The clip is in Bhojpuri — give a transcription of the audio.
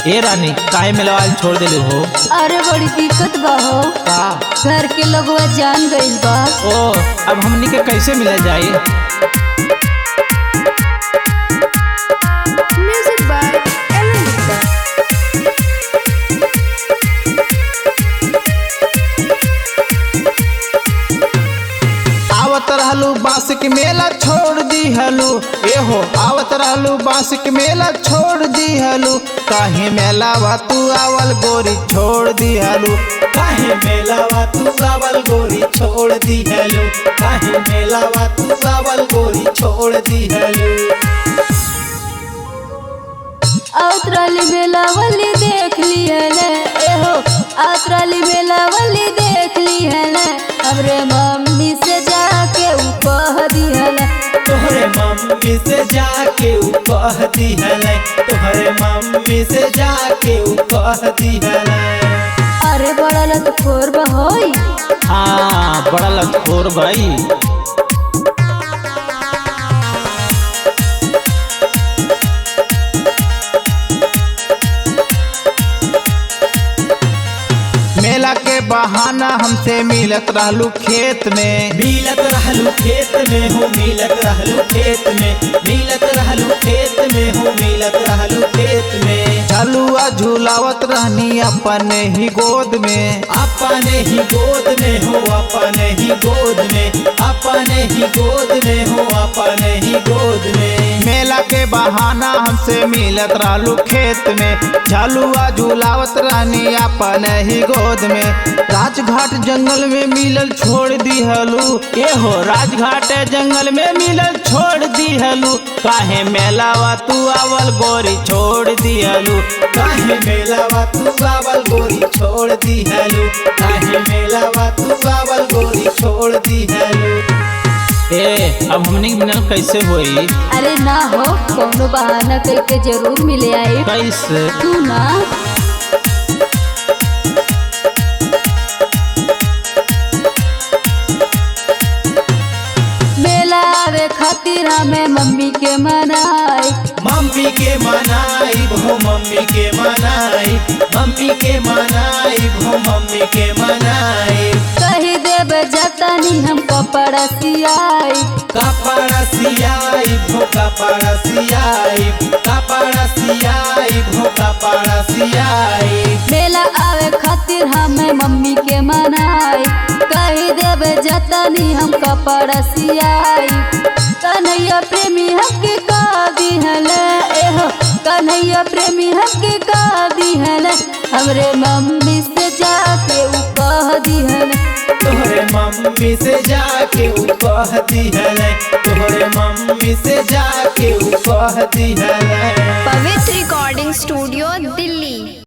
ए रानी काहे मिलवाल छोड़ देले हो? अरे बड़ी दिक्कत बा हो। का? घर के लोगवा जान गइल बा। ओ अब हमनी के कैसे मिल जाई? म्यूजिक बाय एलिसा। आवत रहलू बांस के मेला छोड़ दी हलू। ए हो आवत रहलू बांस के मेला छोड़ दी हलू। काहे मेलावा तू आवल गोरी छोड़ दी हलू। काहे मेलावा तू आवल गोरी छोड़ दी हेलू। काहे मेलावा तू आवल गोरी छोड़ दी हेलू। आउतराली मेला वाली देख ली है ले। एहो आउतराली मेला वाली देख ली है ले। हमरे मम्मी से जाके ऊ कह दी है ले। तोहरे मम्मी से जाके ऊ कह दी हेले। तोहरे मम्मी से जाके ऊ कह दी हेले। अरे बड़ा लतखोर बा होई। हाँ बड़ा लतखोर भाई। मेला के बहाना हमसे मिलत रहलू खेत में। मिलत रहलू खेत में हो। मिलत रहलू खेत में। मिलत रहलू खेत में हो। मिलत रहलू खेत में। झलुआ झूलावत रहनी अपने ही गोद में। अपने ही गोद में हो। अपने ही गोद में। अपने ही गोद में हो। अपने ही गोद में। मेला के बहाना हमसे मिलत रहलू खेत में। झलुआ झूलावत रहनी अपने ही गोद में। राजघाट जंगल में मिलल छोड़ दी हलू। ए हो राजघाट जंगल में मिलल छोड़ दी हलू। काहे मेलावा तू आवल गोरी छोड़ दी हलू। काहे मेलावा तू आवल गोरी छोड़ दी हेलू। काहे मेलावा तू आवल गोरी छोड़ दी हेलू। ए अब हमनी के मिलल कैसे होई? अरे ना हो कोनो बहाना करके जरूर मिले आए। कैसे? तू ना मेला आवे खातिर हमें मम्मी के मनाई। मम्मी के मनाई भो। मम्मी के मनाई। मम्मी के मनाई भो। मम्मी के मनाई। कही देव जतनी हम कपड़ा सियाई। कपड़ा सियाई भो। कपड़ा सियाई। कपड़ा सियाई भो। कपड़ा सियाई। मेला आवे खातिर हमें मम्मी के मनाई। कही देव जतनी हम कपड़ा सियाई। कन्हैया प्रेमी हमके का दी हले। एहो कन्हैया प्रेमी हमके का दी हले। हमरे मम्मी से जाके ऊ कह दी हले। तोहरे मम्मी से जाके ऊ कह दी हेले। तोहरे मम्मी से जाके ऊ कह दी हेले। पवित्र रिकॉर्डिंग स्टूडियो दिल्ली।